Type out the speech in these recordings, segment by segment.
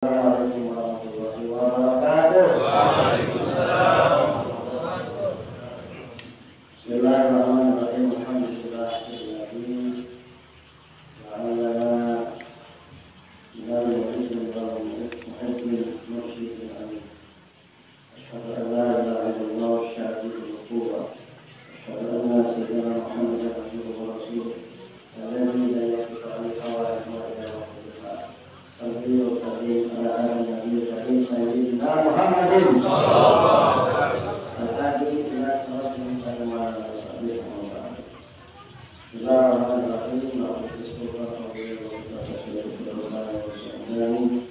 Assalamualaikum warahmatullahi wabarakatuh. Waalaikumsalam. Bismillahirrahmanirrahim. Alhamdulillahirabbil alamin. Nabiyyi sallallahu alaihi wasallam. Asyhadu an la ilaha illallah wa syahidul qurra. Asyhadu anna sayyidina Muhammadan abduhu wa rasuluh. Alladzi la yakhfa 'alaihi wa la Salli wa sallim ala Nabi Karim Sayyidina Muhammadin al-hadi ila siratal mustaqim wa ala alihi wa sahbihi. Bismillahirrahmanirrahim.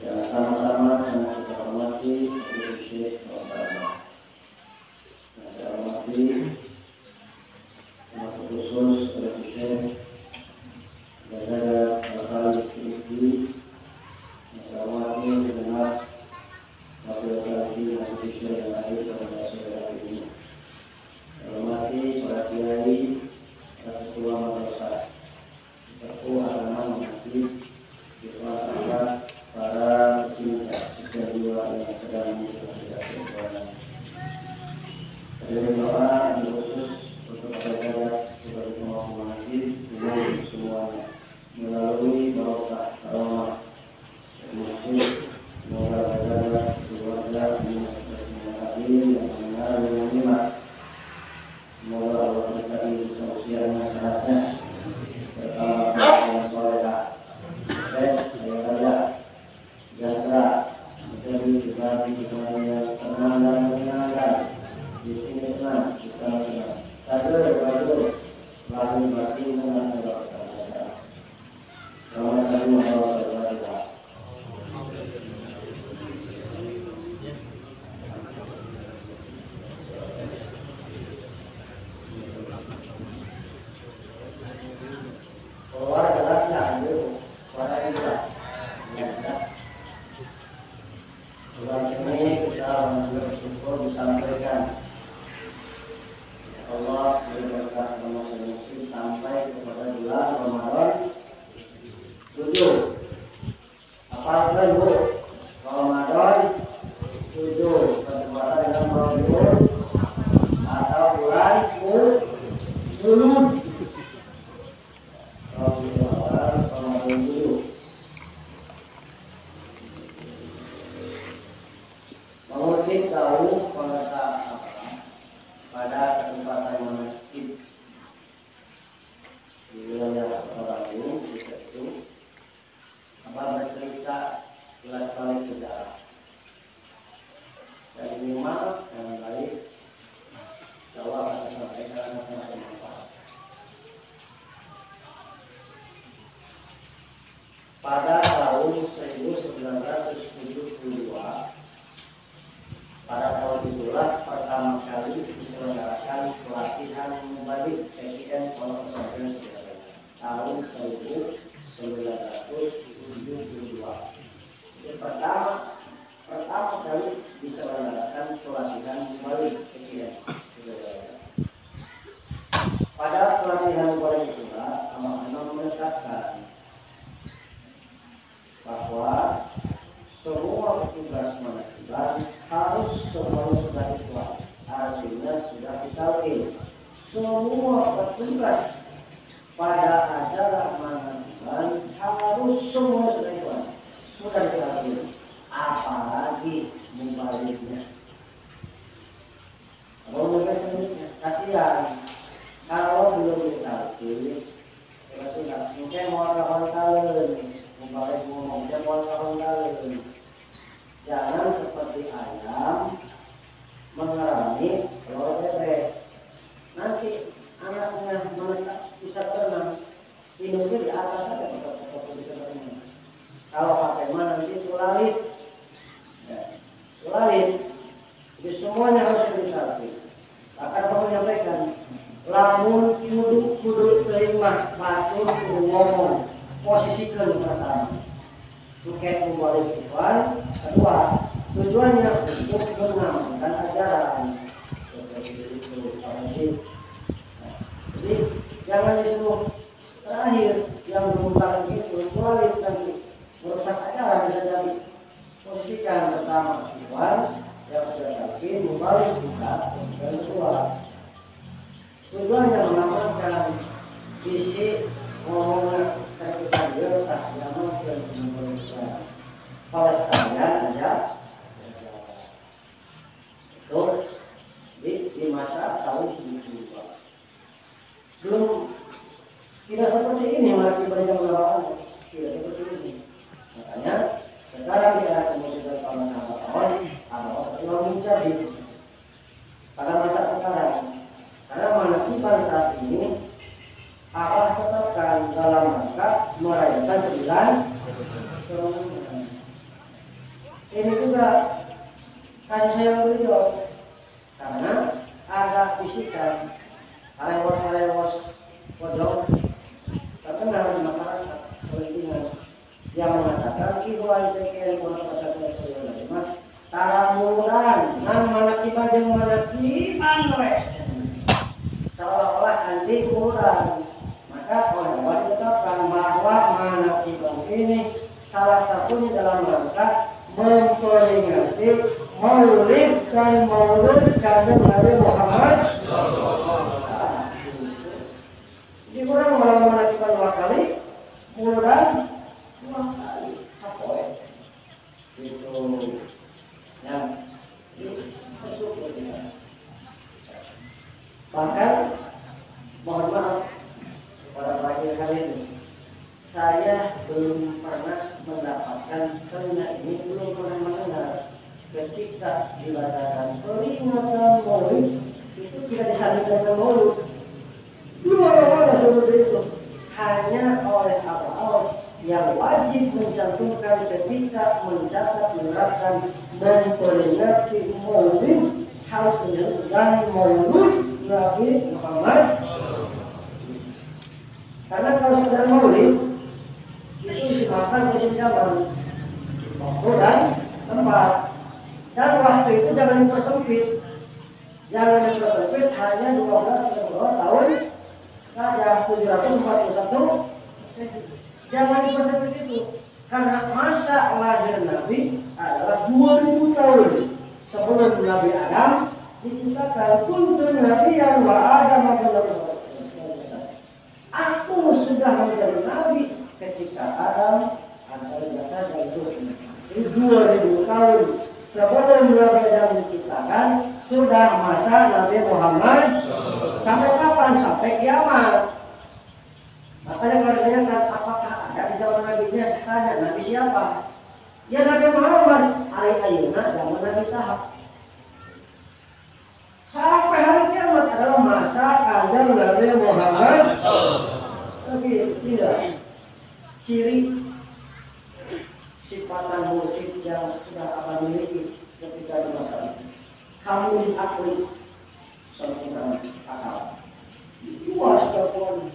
Ya, sama-sama kita hormati Syekh Muhammad. Saya hormati termasuk khusus Syekh Jazakallah Al-Khalis Rizki. Saya hormati segenap wakil laki Syekh yang hadir pada sore hari ini. Saya hormati para kiai, para ketua madrasah, serta agama menghadiri para pecinta sejak dua yang sedang menjalankan dari doa yang khusus untuk para sebagai pembawa masjid umum semuanya melalui barokah rahmat masjid semoga berada keluarga di masjid yang mengenal dan menyimak. Semoga Allah berkati usianya sehatnya bertambah yang solehah sejahtera menjadi pribadi yang senang dan menyenangkan. Di sini senang, di sana senang. Satu, lahir batin dengan berkata. Assalamualaikum warahmatullahi wabarakatuh. Keluar jelasnya, suara yang jelas. Bulan ini kita bersyukur disampaikan Allah berberkah muslim sampai kepada bulan Ramadan 7. Apa itu Bu? Ramadan 7 bertepatan dengan Maulid atau bulan Mulud. Ramadan 7. Mengutip tahu pada kesempatan masjid di wilayah orang ini itu bercerita jelas sekali sejarah dan minimal dengan baik bahwa akan sampaikan masalah bermanfaat. Pada tahun 1972 pada tahun itulah pertama kali diselenggarakan pelatihan mubalik presiden Pondok Pesantren Sirajaya tahun 1972. Jadi pertama kali diselenggarakan pelatihan mubalik presiden Sirajaya. Pada pelatihan mubalik itulah Amal menetapkan bahwa semua petugas manajemen harus semuanya sudah Islam, artinya sudah ditalqin. Semua petugas pada acara manajemen harus semua sudah Islam, sudah ditalqin. Apalagi mubaliknya. Kalau mereka sebenarnya kasihan kalau belum ditalqin, kasihan. Mungkin mau kawan-kawan mubalik ngomong, mungkin mau kawan-kawan. Jangan seperti ayam mengerami telur bebek. Nanti anaknya menetas bisa berenang, hidupnya di atas saja tetap bisa berenang. Kalau pakai mana nanti sulalit, Jadi semuanya harus ditarikkan. Akan kamu menyampaikan, lamun kudu terima batur ngomong. posisikan pertama suket membalik Tuhan. Kedua, tujuannya untuk mengamalkan ajaran seperti itu. Jadi jangan disuruh terakhir yang berhutang itu membalik dan merusak ajaran. Bisa jadi posisikan pertama Tuhan, yang sudah tapi membalik buka. Dan kedua, tujuannya mengamalkan visi ngomongnya terkait dia tak lama dan menurutnya kalau sekalian aja itu di masa tahun 72 belum tidak seperti ini mari banyak melawan tidak seperti ini. Makanya sekarang di era kemudian para sahabat awas yang menjadi pada masa sekarang karena menentukan saat ini Allah tetapkan dalam rangka merayakan 9 kemenangan. Ini juga kasih sayang beliau karena ada bisikan arewos pojok terkenal di masyarakat pentingan yang mengatakan ihwan tekel mana pasal saya taramulan nan manakiban jeung manakiban we seolah-olah anti kurang. Maka oleh Allah ditetapkan bahwa manakibah ini salah satunya dalam rangka memperingati maulid dan maulud kanjeng Nabi Muhammad. Jadi kurang malah manakibah 2 kali, muludan 2 kali, sapoe. Itu yang disyukur kita. Bahkan mohon maaf pada pagi hari ini saya belum pernah mendapatkan telinga ini belum pernah mendengar ketika dibacakan peringatan maulid itu tidak disandingkan dengan maulid. Dua-duanya seperti itu hanya oleh Allah yang wajib mencantumkan ketika mencatat menerapkan memperingati maulid harus menyebutkan maulid Nabi Muhammad. Karena kalau sekedar maulid itu disebabkan musim zaman, waktu dan tempat. Dan waktu itu jangan dipersempit. Jangan dipersempit hanya 12 tahun saja 741. Jangan dipersempit itu. Karena masa lahir Nabi adalah 2000 tahun sebelum Nabi Adam diciptakan. Kuntum nabiyan wa Adam aku sudah menjadi nabi ketika Adam antara biasa dan itu. Jadi 2000 tahun sebelum Nabi Adam diciptakan sudah masa Nabi Muhammad. Sampai kapan? Sampai kiamat. Makanya kalau ditanyakan apakah ada di zaman Nabi-nya, tanya Nabi siapa? Ya Nabi Muhammad. Hari ayeuna zaman Nabi sahab. Sampai hari kiamat adalah masa kanjeng Nabi Muhammad. Tapi tidak ciri sifatan musik yang sudah akan miliki ketika di masa ini. Kamu diakui sempurna akal. Luas jauhan.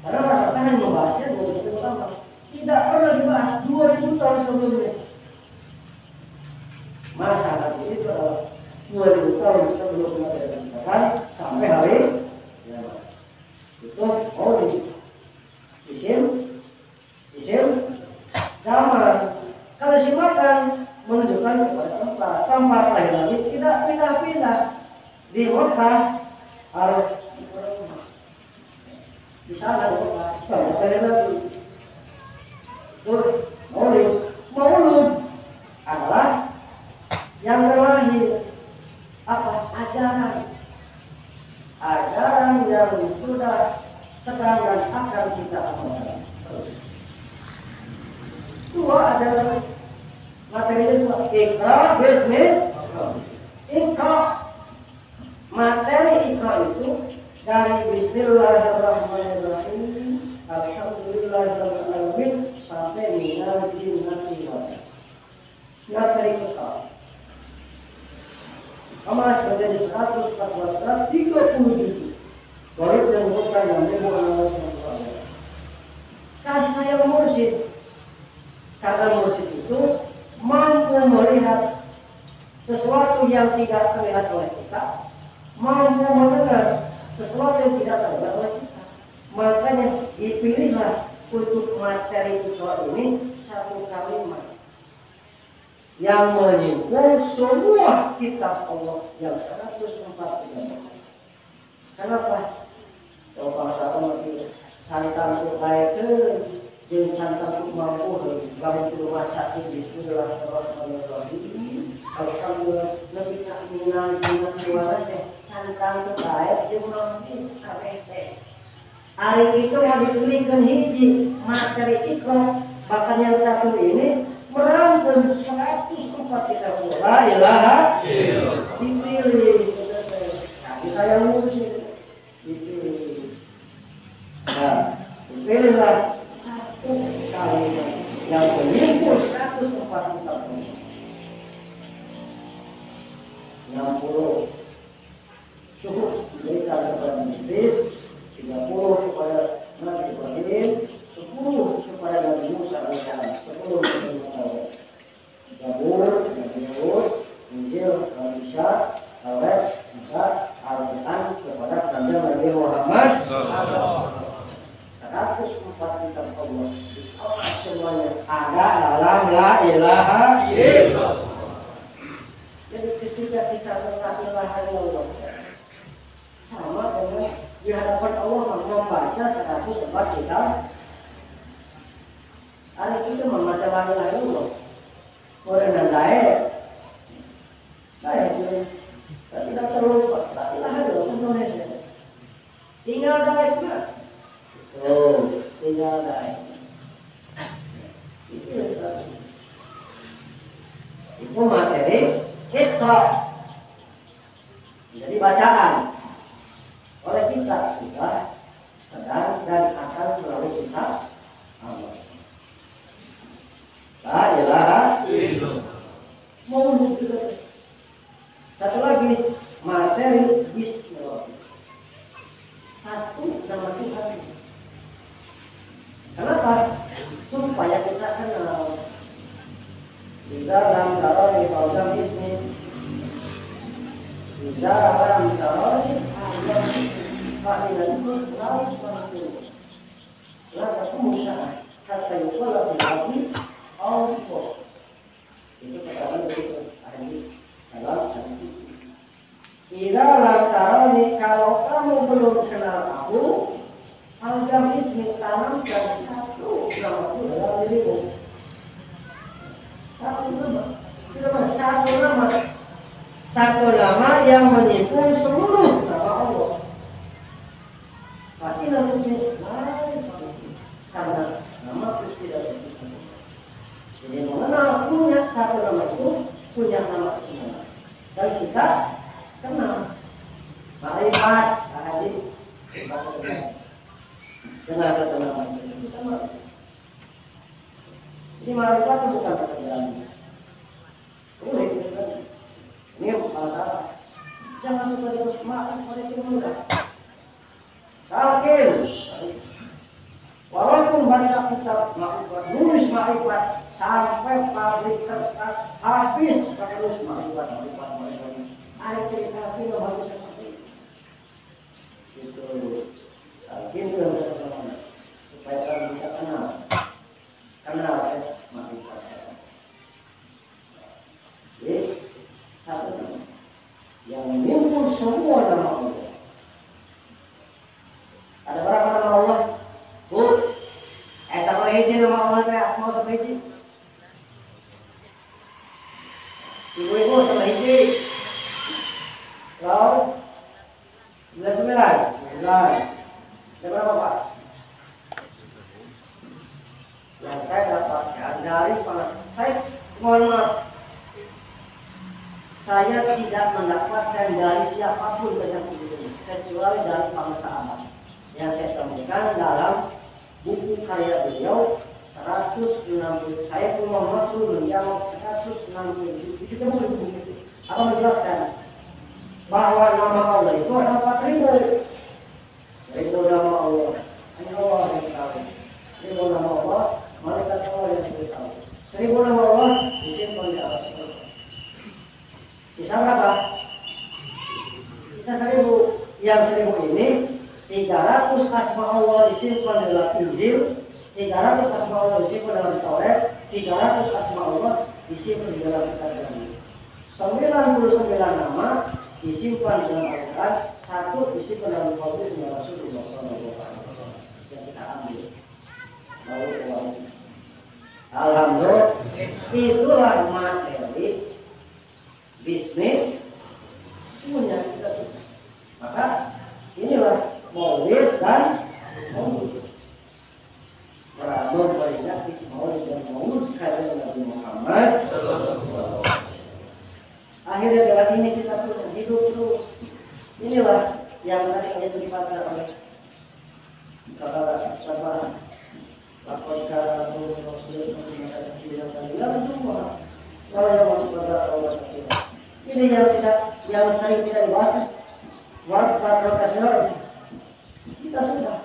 Karena mereka hanya membahasnya 2000 pertama. Tidak pernah dibahas 2000 tahun sebelumnya. Masa Nabi itu adalah 2000 tahun sebelum Nabi diciptakan sampai hari kiamat. Itu maulid. Isim zaman. Kalau simakan menunjukkan kepada tempat lahir Nabi tidak pindah-pindah. Di Mekah harus di sana di Mekah tempat lahir Nabi. Itu maulud adalah yang terlahir apa? Ajaran yang sudah sedang dan akan kita amalkan. Dua adalah materi itu ikra bismi ikra. Materi ikra itu dari Bismillahirrahmanirrahim Alhamdulillahirrahmanirrahim sampai minal jinnati wal ins. Materi ikra Amas menjadi 114 surat 37. Dorib yang bukan yang Allah SWT. kasih sayang mursyid. Karena mursyid itu mampu melihat sesuatu yang tidak terlihat oleh kita, mampu mendengar sesuatu yang tidak terlihat oleh kita. Makanya dipilihlah untuk materi kita ini satu kalimat yang menyinggung semua kitab Allah yang 143. Kenapa? Kalau bangsa itu cantan untuk baik dan cantan untuk mampu bangun rumah sakit Bismillahirrahmanirrahim. Kalau kamu lebih tak minal jimat luaras cantan untuk baik dia mampu kabeh. Hari itu mau dipilihkan hiji materi ikrar, bahkan yang satu ini merangkum 104 kitab Allah. La ilaha illallah. Dipilih kasih sayang mursyid. Dipilih. Nah, dipilihlah satu kalimat yang menyinggung 104 kitab Allah. 60 syukur diberikan kepada Iblis, 30 kepada Nabi Ibrahim, 10 kepada Nabi Musa alaihissalam, 10 kepada Muhammad. Zabur, Nabi Hud, Injil, Nabi Isa, Taurat, Musa, Al-Quran kepada Kanjeng Nabi Muhammad. 104 kitab Allah. Allah semuanya ada dalam la ilaha illallah. Jadi ketika kita la ilaha illallah sama dengan di hadapan Allah membaca 104 kitab. Hari itu membaca la ilaha illallah. Karena tidak terlupa la ilaha illallah Indonesia. Tinggal daerahnya. Tinggal daerah. Itu materi kita. Jadi bacaan oleh kita sudah, sedang dan akan selalu kita amal. La ilaha illallah. Mau satu lagi materi bismillah. Satu nama Tuhan. Kenapa? Supaya kita kenal. Di dalam darah Al-Qur'an bismi. Di dalam darah Al-Qur'an fa'ilal ismi lalu mantul. Lalu kemusya'ah kata yukola berarti Allah. Itu perkataan begitu. Dalam hadis. Di dalam darah ini kalau kamu belum kenal aku, Al-Qur'an ismi tanamkan satu nama itu dalam dirimu. Satu nama yang menyimpan seluruh nama Allah. Berarti nama ismi lain karena nama itu tidak bisa. Jadi mengenal punya satu nama itu punya nama semua. Dan kita kenal makrifat hadis bahasa kenal satu nama itu sama. Jadi makrifat itu bukan pekerjaan. Ini masalah. Jangan suka dengan makrifat itu mudah. Yakin. Walaupun baca kitab makrifat, nulis makrifat sampai pabrik kertas habis nulis makrifat. Ada cerita film harus seperti itu. Yakin itu yang saya katakan supaya kalian bisa kenal makrifat. Jadi satu nama yang menyinggung semua nama Allah. Ada berapa nama Allah? Bu, sama hiji nama Allah teh asma sama hiji. Ibu-ibu sama hiji. Lalu 99. Ada berapa Pak? Yang saya dapatkan dari saya mohon maaf. Saya tidak mendapatkan dari siapapun banyak di sini kecuali dari bangsa Arab yang saya temukan dalam buku karya beliau 160. Saya pun Masrur menjawab 160. Itu kan buku itu. Apa menjelaskan bahwa nama Allah itu ada 4.000. 1.000 nama Allah. Hanya Allah yang tahu. 1000 nama Allah, malaikat Allah yang diberitahu. 1000 nama Allah disimpan di atas Al-Quran. Sisa berapa? Sisa 1000. Yang 1000 ini 300 asma Allah disimpan dalam Injil, 300 asma Allah disimpan dalam Taurat, 300 asma Allah disimpan di dalam kitab Ibrani. 99 nama disimpan dalam Al-Quran, 1 disimpan dalam Qaulnya Rasulullah SAW yang kita ambil. Lalu alhamdulillah, itulah materi bisnis punya kita. Maka inilah maulid dan maulid. Memperingat maulid dan maulid karena Nabi Muhammad. Akhirnya dengan ini kita punya hidup terus. Inilah yang tadi itu dibaca oleh saudara laporkan semua kalau yang masuk pada Allah. Ini yang sering tidak dibahas. Warga profesional kita sudah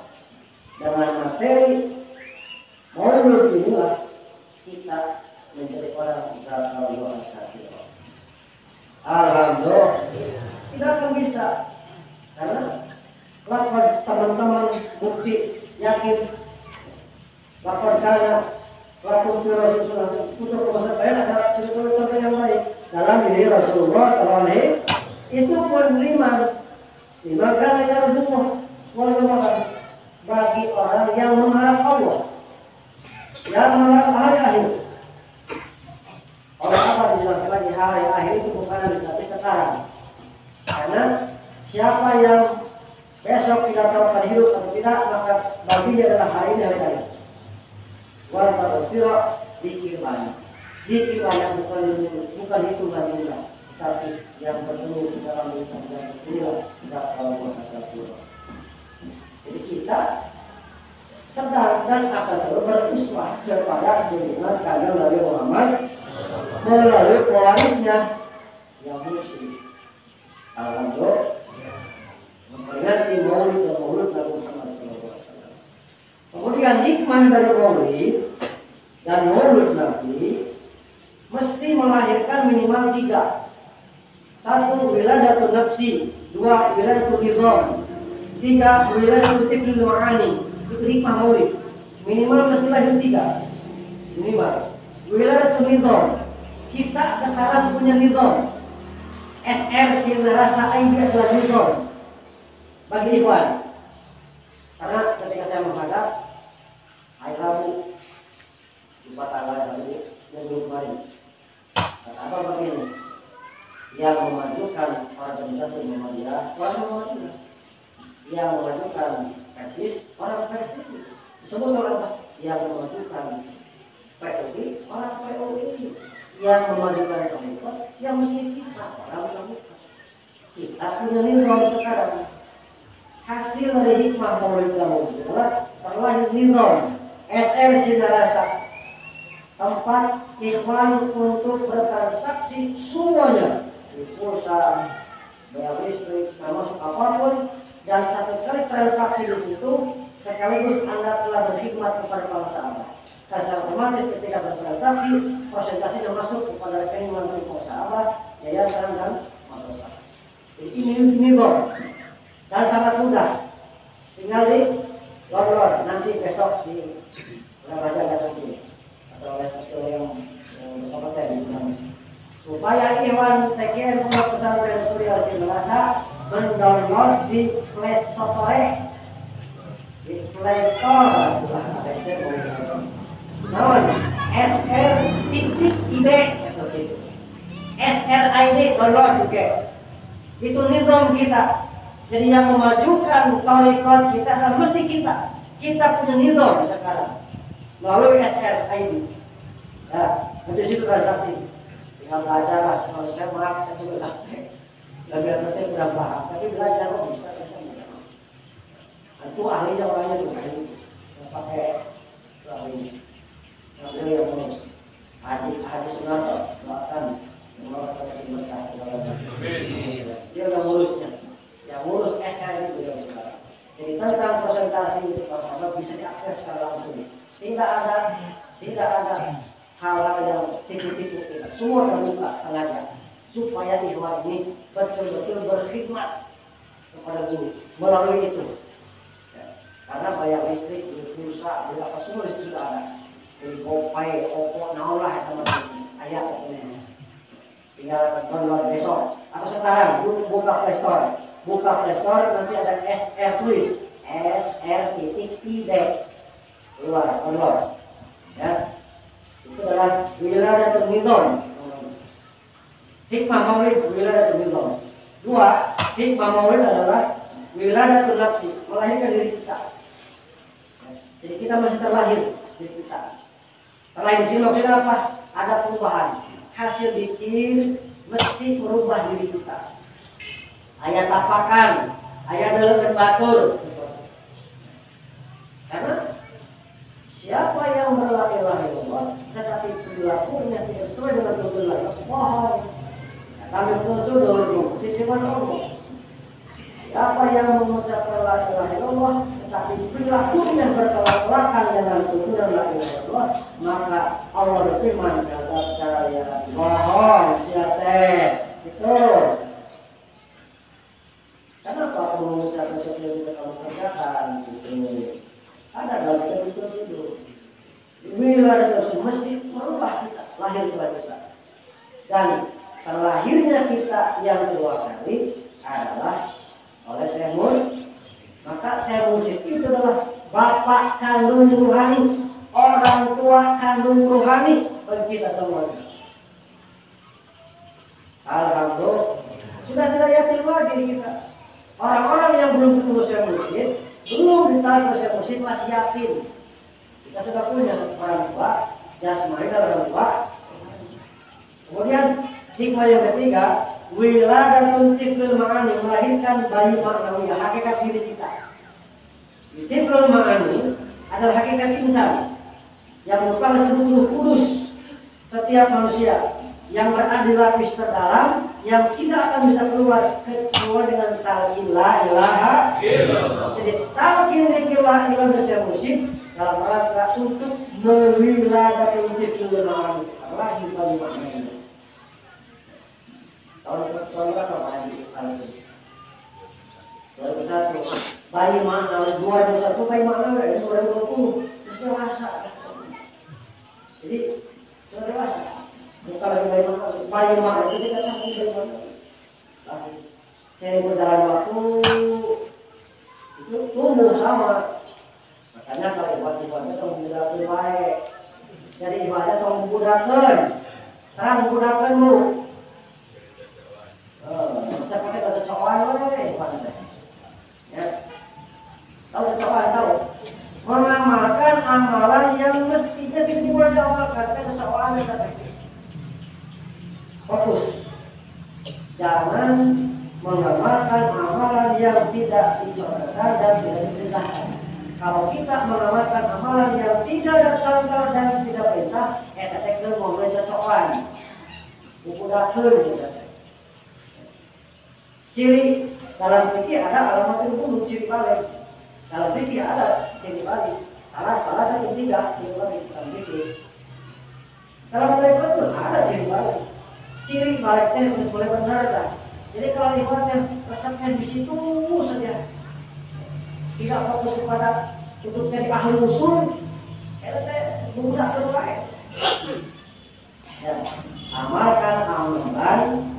dengan materi maulid inilah kita menjadi orang yang bertakwa. Alhamdulillah tidak akan bisa karena lapor teman-teman bukti yakin lapor karena lapor ke Rasulullah untuk masa baik ada contoh yang baik dalam diri Rasulullah SAW itu pun lima kali ya Rasulullah bagi orang yang mengharap Allah, yang mengharap hari akhir. Oleh apa dijelaskan lagi hari akhir itu bukan hari tapi sekarang. Karena siapa yang besok tidak tahu akan hidup atau tidak, maka baginya adalah hari ini hari akhir. Walaupun tidak dikir banyak bukan hitungan jumlah. Tapi yang perlu dalam hidup inilah tidak tahu Allah. Jadi kita sedang dan akan selalu beruswah kepada junjungan kalian Nabi Muhammad melalui pewarisnya yang muslim. Alhamdulillah memperingati maulid dan maulid Nabi Muhammad SAW. Kemudian hikmah dari maulid dan maulid Nabi mesti melahirkan minimal 3. 1. Wiladatun nafsi, 2. Wiladatun nizam, 3. Wiladatun tiflil ma'ani. Itu hikmah maulid. Minimal mesti lahir 3. Minimal. Wiladatun nizam. Kita sekarang punya nizam. SR Sinarasa ID adalah nizam bagi ikhwan. Karena ketika saya menghadap hari Rabu Jumat tanggal tadi minggu kemarin, kata apa begini, yang memajukan organisasi Muhammadiyah orang Muhammadiyah, yang memajukan Persis orang Persis, disebut orang yang memajukan PLI orang PLI, yang memajukan Komunikasi yang mesti kita orang Komunikasi. Kita punya nizam sekarang. Hasil dari hikmah maulid Nabi adalah terlahir nizam SR Sinarasa, tempat ikhwan untuk bertransaksi semuanya, pulsa, bayar listrik, termasuk apapun, dan satu kali transaksi di situ sekaligus Anda telah berkhidmat kepada para sahabat. Karena otomatis ketika bertransaksi persentasenya masuk kepada rekening langsung para sahabat, yayasan dan madrasah. Jadi ini nizam. Dan sangat mudah, tinggal di download nanti besok di Raja Gatot atau yang berkompeten supaya Iwan TKN Pondok Pesantren Surya Sinarasa mendownload di Play Store, namun SR.id SRID download juga. Itu nizam kita. Jadi yang memajukan tarekat kita adalah mesti kita. Kita punya nizam sekarang melalui SRID. Ya, di situ transaksi. Tinggal belajar lah. Kalau saya maaf, saya juga capek. Lebih atas saya kurang paham. Tapi belajar kok bisa. Itu ahlinya orangnya juga ini. Yang pakai ahli. Yang yang ngurus. Haji Sunarto, doakan. Semoga saya diberkati dalam dia yang ngurusnya. Yang ngurus SR itu beliau sekarang. Jadi tentang presentasi itu kalau sahabat bisa diakses secara langsung hal-hal yang tipu-tipu kita. Semua terbuka sengaja supaya ikhwan ini betul-betul berkhidmat kepada guru melalui itu. Ya. Karena bayar listrik, beli pulsa, beli apa semua itu sudah ada. Beli GoPay, OVO, naulah teman-teman. Ayat pokoknya. Tinggal download besok atau sekarang buka Play Store. Buka Play Store nanti ada SR tulis SR.id keluar download. Ya. Itu adalah Wiladatul Nizam. Hikmah Maulid Wiladatul Nizam. Dua, hikmah Maulid adalah Wiladatul Nafsi, melahirkan diri kita. Jadi kita masih terlahir diri kita. Terlahir di sini maksudnya apa? Ada perubahan. Hasil dikir mesti merubah diri kita. Ayat tapakan, ayat dalam batur. Karena siapa yang la ilaha illallah tetapi perilakunya tidak sesuai dengan tuntunan Allah, kami bersyukur di depan Allah. Siapa yang mengucapkan la ilaha illallah tetapi perilakunya bertolak belakang dengan tuntunan la ilaha illallah, maka Allah berfirman dalam saya bohong siapa itu. Kenapa aku mengucapkan sesuatu yang kamu kerjakan itu? Ada dalam hidup tersebut. Wiladatul mesti merubah kita, lahir kepada kita. Dan terlahirnya kita yang kedua kali adalah oleh Syekh Mursyid. Maka Syekh Mursyid itu adalah bapak kandung rohani, orang tua kandung rohani bagi kita semuanya. Alhamdulillah, sudah tidak yakin lagi kita. Orang-orang yang belum ketemu Syekh Mursyid, belum ditarik Syekh Mursyid masih yakin. Kita sudah punya orang tua, jasmani dan orang tua. Kemudian hikmah yang ketiga, wiladatul tiflul ma'ani, melahirkan bayi maknawi, hakikat diri kita. Tiflul ma'ani adalah hakikat insan yang merupakan seluruh kudus setiap manusia yang berada di lapis terdalam yang tidak akan bisa keluar kecuali dengan talqin la ilaha illallah. Jadi talqin la ilaha illallah dalam rangka untuk mewiladatul tiflul ma'ani, lahir bayi maknawi. Tahun berapa bayi itu? 2001. Bayi maknawi 2001 bayi maknawi 2020 terus dewasa. Jadi sudah dewasa. Bukan lagi bayi maknawi kita tak bayi maknawi. Saya berjalan waktu itu tumbuh sama. Makanya kalau ibadah itu menggunakan baik. Jadi ibadah itu menggunakan. Terang menggunakan bu. Bisa pakai baju coklat boleh, ya. Tahu coklat tahu? Mengamalkan amalan yang mestinya tidak boleh diamalkan, kita coklat tadi. Fokus. Jangan mengamalkan amalan yang tidak dicontohkan dan tidak diperintahkan. Kalau kita mengamalkan amalan yang tidak dicontoh dan tidak perintah, kita mau belajar coklat. Buku dapur. Ciri dalam fikih ada alamat bunuh, ciri balik. Dalam fikih ada ciri balik. Salah satu tiga ciri balik dalam fikih. Dalam tarekat pun ada ciri balik. Ciri baliknya harus boleh benar kan. Jadi kalau ibaratnya resepnya di situ saja, tidak fokus kepada untuk jadi ahli usul, kita mudah terbaik. Ya, amalkan amalan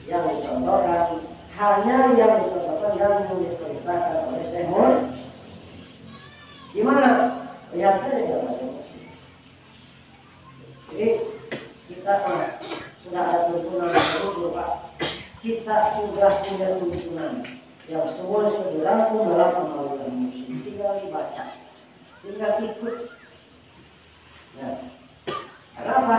yang dicontohkan, hanya yang dicontohkan dan yang diperintahkan oleh Syekh Mursyid. Gimana? Lihat saja ya. Jadi kita sudah ada tuntunan dulu Pak. Kita sudah punya tuntunan yang semua sudah dirangkum dalam Amalan Muslim. Tinggal dibaca, tinggal ikut. Ya. Kenapa?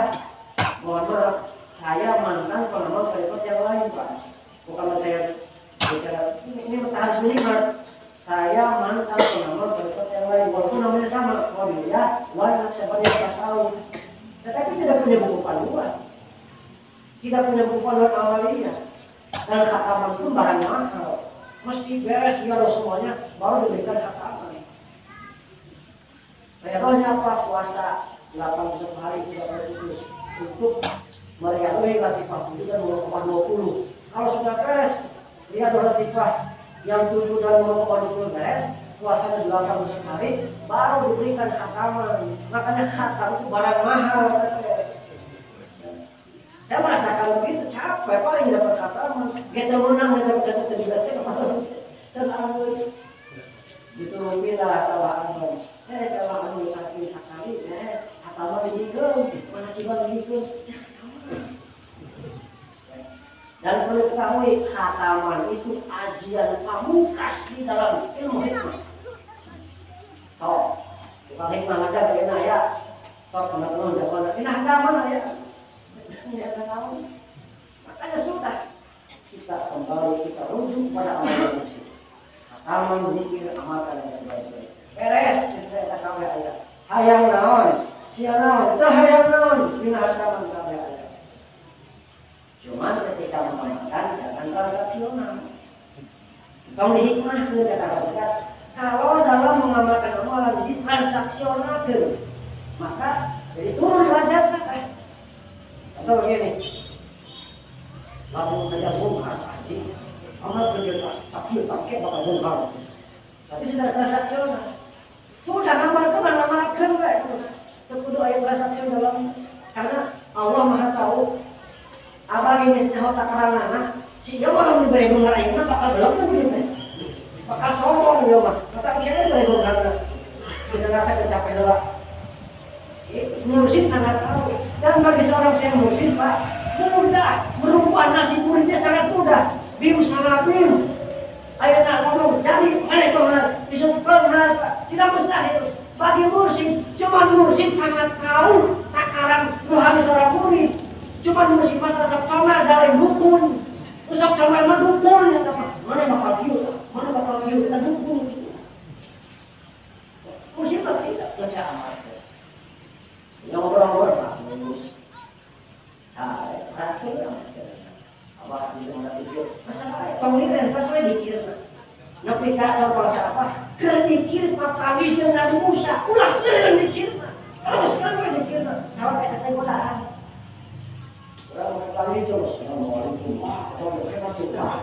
Mohon maaf. Saya mantan pengamal tarekat yang lain Pak. Bukan saya bicara ini harus melihat. Saya mantan pengamal tarekat yang lain. Walaupun namanya sama, ya, wajib siapa yang tak tahu. Tetapi tidak punya buku panduan. Tidak punya buku panduan awalnya. Dan khataman pun barang mahal. Mesti beres ya semuanya baru diberikan khataman. Contohnya apa? Puasa. 81 hari tidak boleh putus untuk meriahui latifah 7 dan 0,20. Kalau sudah beres riyadhah latifah yang 7 dan 0,20 beres, puasanya 81 hari, baru diberikan khataman. Makanya khatam itu barang mahal. Saya merasakan begitu, capek, paling dapat khataman. Kita menang, kita dapat tidak. Senang disuruh pilih tawaran. Tawaran dikasih sekali, khataman dihitung, mana coba dihitung. Dan perlu ketahui, khataman itu ajian pamungkas di dalam ilmu hikmah. So, bukan hikmah ada bagaimana ya? So, teman-teman jawaban, ini khataman ya? Tidak tahu. Makanya sudah kita kembali, kita rujuk pada amal musik. Khataman zikir amalkan yang sebaik-baik. Beres, kita kawin ayat. Hayang naon, sia naon, teu hayang naon, dina khataman kawin ayat. Cuma ketika mengamalkan jangan transaksional. Kalau di hikmah kita katakan, kalau dalam mengamalkan amalan ditransaksionalkan, maka jadi turun derajatnya. Atau begini, lalu saja bongkar haji, amal kerja sakit pakai bakal bongkar. Tapi sudah transaksional, sudah ngamalkan terkudu ayat transaksi dalam, karena Allah Maha tahu. Abang ini nyawa takaranana, si dia orang diberi bongkar ini bakal belum kan begitu, bakal sombong dia mah, maka akhirnya diberi bongkar, sudah rasa kecapean lah. Mursyid sangat tahu, dan bagi seorang saya mursyid Pak, mudah merubah nasib muridnya sangat mudah. Bim sangat bim, ayat nak ngomong jadi mana penghar, bisa penghar Pak, tidak mustahil. Bagi mursyid, cuma mursyid sangat tahu takaran rohani seorang murid. Cuma mursyid mata sok comel dari dukun, sok comel mah dukun ya teman. Mana bakal view, mana bakal view kita dukun. Mursyid mah tidak bisa amal. Yang orang-orang bagus, saya rasul yang apa sih yang dipikir? Masalah pengiran pas saya dikir, nabi kasar bahasa apa? Kerdikir patawi jeung Nabi Musa, ulah keren dikir, terus kan dikir, sampai kata godaan. Orang patawi terus, assalamualaikum, kalau mereka tidak,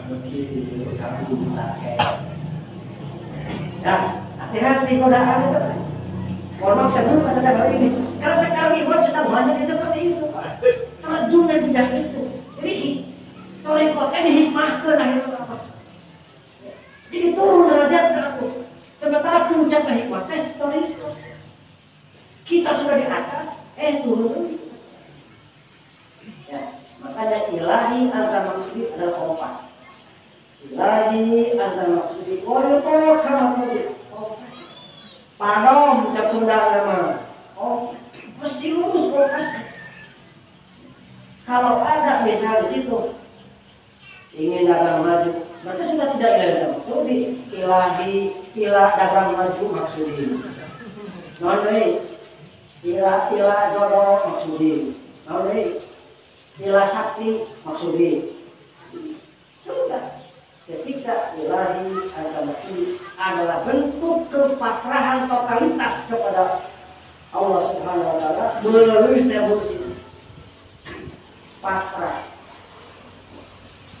mungkin kamu tak kayak, ya hati-hati godaan itu. Orang saya dulu katakan hal ini, karena sekarang Ikhwan sedang banyak seperti itu, Pak. Terjun dan tidak itu. Jadi, torikotnya dihikmahkan akhirnya apa? Jadi turun derajat aku. Sementara puncak hikmah, torikot. Kita sudah di atas, turun. Ya, makanya ilahi antar maksudi adalah kompas. Ilahi antar maksudi korikot karena kompas. Padom cak Sundar nama. Oh, mesti lurus kompas. Kalau ada misal di situ ingin dagang maju, berarti sudah tidak ilahi maksudi. Ilah dagang maju maksudi. Nonde ilah jodoh maksudi. Nonde ilah sakti maksudi. Sudah. Ketika ilahi al-maksudi adalah bentuk kepasrahan totalitas kepada Allah Subhanahu wa taala melalui sebuah pasrah.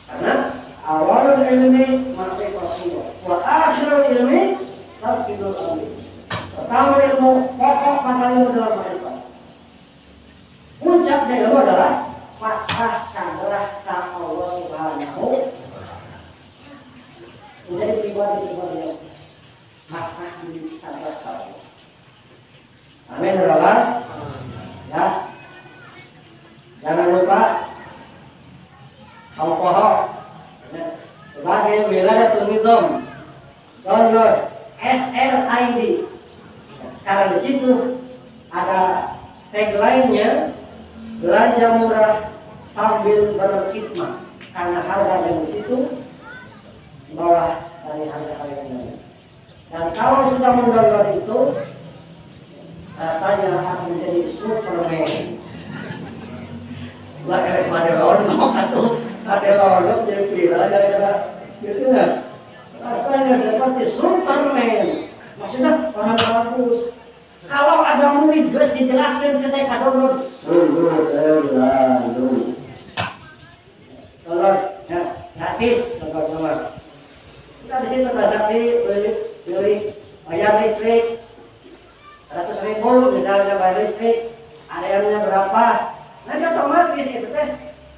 Karena awal ilmi ma'rifatullah wa akhirul ilmi tauhidul alim. Pertama ilmu pokok pada ilmu dalam ma'rifat. Puncak dari ilmu adalah pasrah sandarah kepada Allah Subhanahu. Menjadi pribadi yang pasrah di sandarah Allah. Amin ya. Ya. Jangan lupa Al-Qahar sebagai Wiladatul Nizam, download SLID. Karena di situ ada tagline-nya belanja murah sambil berkhidmat. Karena harga yang di situ di bawah dari harga-harga yang lain. Dan kalau sudah mendownload itu, rasanya akan menjadi Superman. Bukan pada lolok atau ada lolok jadi viral gara-gara gitu kan. Rasanya seperti Superman. Maksudnya orang bagus. Kalau ada murid geus dijelaskan ke teh kadon sungguh terlalu. Tolong ya, gratis teman-teman. Kita di sini transaksi beli bayar listrik 100.000 misalnya bayar listrik, areanya berapa? Nanti otomatis itu teh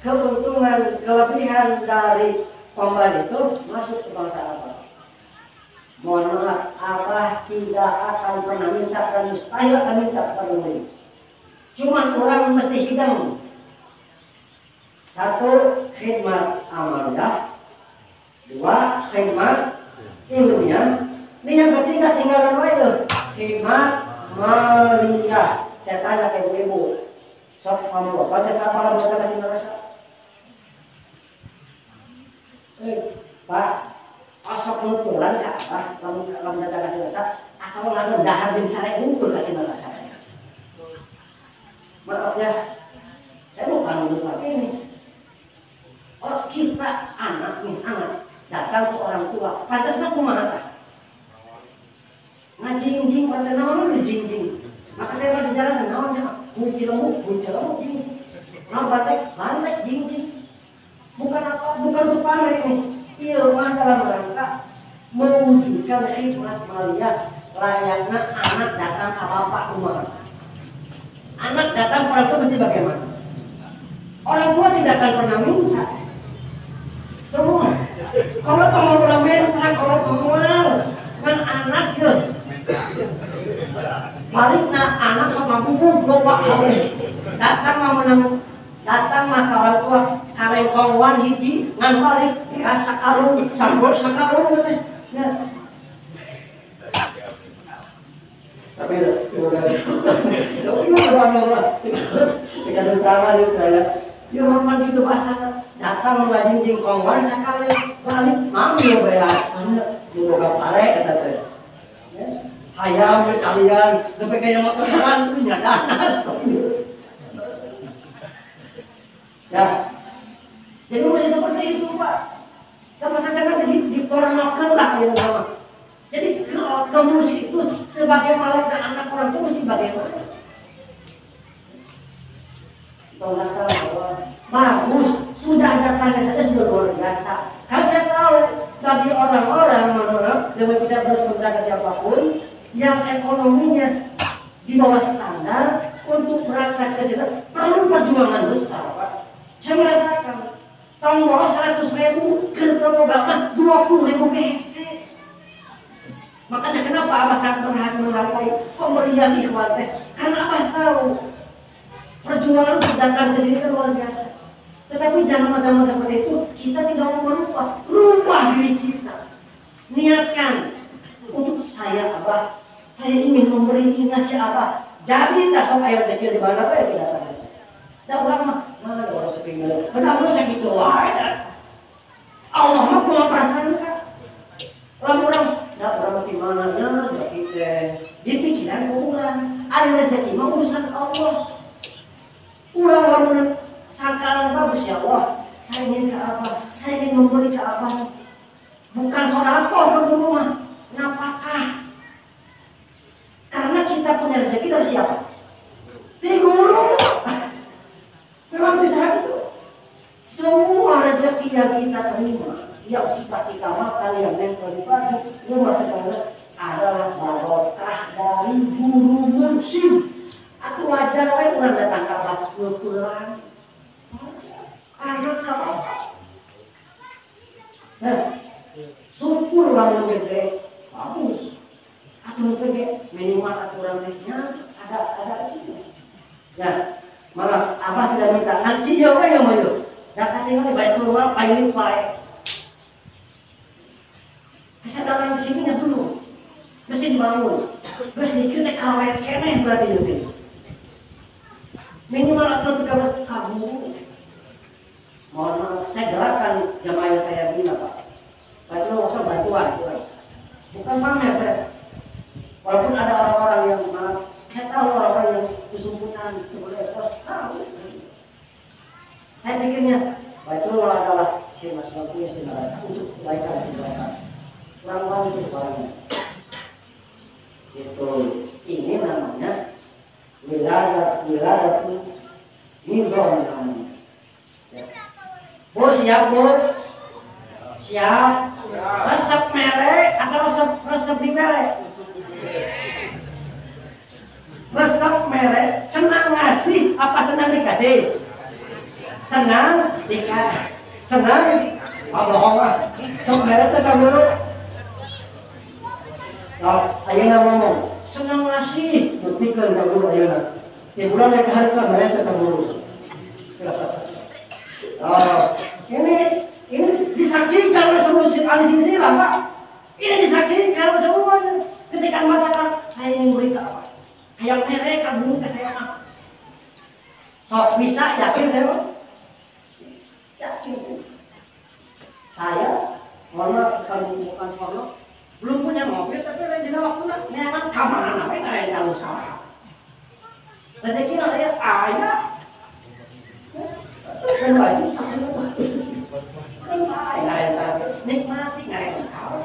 keuntungan kelebihan dari pembeli itu masuk ke bangsa apa? Mohon maaf, Abah tidak akan pernah minta dan mustahil akan minta kepada murid. Cuma orang mesti hidang. Satu, khidmat amaliyah. Dua, khidmat ilmiah. Ini yang ketiga tinggal aja, khidmat maliyah. Saya tanya ke ibu-ibu, sok kamu baca apa baca kasih merasa? Pak, asok nutulan kak, kamu baca kasih merasa? Atau nggak dahar di sana ngumpul kasih merasa? Maaf ya, saya bukan menutup ini. Oh kita anak nih anak datang ke orang tua, pantasnya kumaha? Ngajing-jing pada naon di jing-jing. Maka saya mau di jalan naonnya, bui cilemuk jing. Nah bandek jing-jing. Bukan apa, bukan untuk pamer ini. Ilmu dalam rangka mewujudkan khidmat maliyah layaknya anak datang ke bapak rumah. Anak datang orang tua mesti bagaimana? Orang tua tidak akan pernah minta. Semua. Kalau mau minta, kalau mau kan anak ya. Baliknya anak sama bubu bapak kawin. Datang mau menang, datang mah orang tua kaleng kawan hiji ngan balik sakarung sambol sakarung gitu. Ya. Tapi terima kasih. Kita bersama di saya. Ya memang gitu bahasa datang ngajing kawan sakali balik mami beas mana buka pare kata teh. Hayam kalian sampai kayak motor jalan tuh danas. Ya. Jadi masih seperti itu, Pak. Sama saja jadi dipornokan lah yang sama. Jadi kalau kamu itu sebagai malaikat anak orang itu mesti bagaimana? Bagus, sudah datangnya saja sudah luar biasa. Kalau saya tahu bagi orang-orang menurut dengan tidak bersemangat ke siapapun yang ekonominya di bawah standar untuk berangkat ke sini perlu perjuangan besar, Pak. Saya merasakan tahun bawah 100.000 ketemu gama 20.000 gesek. Makanya kenapa Abah sangat berhati menghargai pemberian ikhwan teh? Karena Abah tahu perjuangan untuk datang ke sini kan luar biasa. Tetapi jangan macam seperti itu, kita tidak mau rubah diri kita. Niatkan untuk saya Abah, saya ingin memberi ngasih Abah. Jadi tak sok air rezeki di mana ya kita datang. Dan orang mah, mana orang sepinggal, kenapa sakit itu wae? Allah mah punya perasaan kan? Orang-orang, nah orang di mana ya? Jadi di pikiran orang, ada rezeki mah urusan Allah. Orang-orang sangkaan bagus ya Allah, saya ingin ke apa? Saya ingin memberi ke apa? Bukan sodakoh ke rumah, napakah? Karena kita punya rezeki dari siapa? Dari guru. Memang bisa itu. Semua rezeki yang kita terima, yang sifat kita makan, yang nempel di baju, rumah segala adalah barokah dari guru mursyid. Aku wajar wae urang datang ka Abah pulang. Ayo ka Abah. Nah, syukur lamun gede bagus. Atuh gede minimal aturan tehnya ada ini. Ya, malah Abah tidak minta ngasih ya wae yang mayo. Da katingali baitul mal pailit wae. Kesadaran di sini dulu. Mesti dibangun. Terus dikit kawet keneh berarti itu. Minimal atau 3 kamu. Mohon maaf, saya gerakkan jamaah saya bila Pak. Pak itu usah bantuan. Bukan pamer saya. Walaupun ada orang-orang yang maaf, saya tahu orang-orang yang kesumputan, kemudian tahu. Saya pikirnya, Pak itu adalah simas punya sinarasa untuk kebaikan sinarasa. Kurang itu barangnya. Itu. Ini namanya wiladatu nizam namanya. Ya. Bu siap bu? Siap? Resep merek atau resep di merek? Resep merek senang ngasih apa senang dikasih? Senang dikasih. Senang? Bohong lah. Resep merek itu dulu. Ayo ngomong. Senang ngasih, buktikan tak guru ayo. Di bulan mereka hari kan mereka tak guru. Ini disaksikan oleh seluruh ahli silsilah, Pak. Ini disaksikan oleh semuanya. Ketika mengatakan saya ingin berita apa? Yang mereka bunyi ke saya apa? So bisa yakin saya? Yakin saya. Saya, mohon maaf bukan porno. Belum punya mobil tapi rezeki waktu memang kemana apa yang ada usaha. Rezeki saya ayah. Kan baju sakit kan ayah nikmati nggak tahu.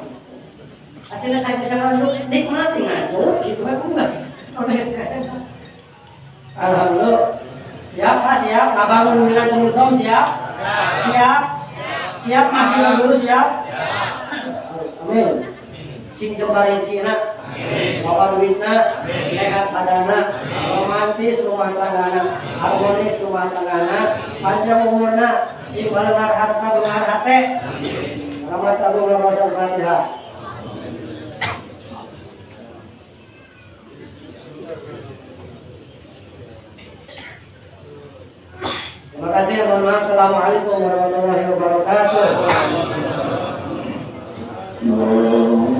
Akhirnya saya bisa lanjut nikmati ngajar itu aku nggak. Alhamdulillah siap Pak siap. Abang bilang penghitung siap. Siap masih dulu siap. Amin. Sing coba rezekina, bawa duitna, sehat badana, romantis rumah tanggana, harmonis rumah tanggana, panjang umurna, sing benar harta benar hati. Selamat Agung Ramadhan Fatihah. Terima kasih. Mohon maaf. Assalamualaikum warahmatullahi wabarakatuh. Allahumma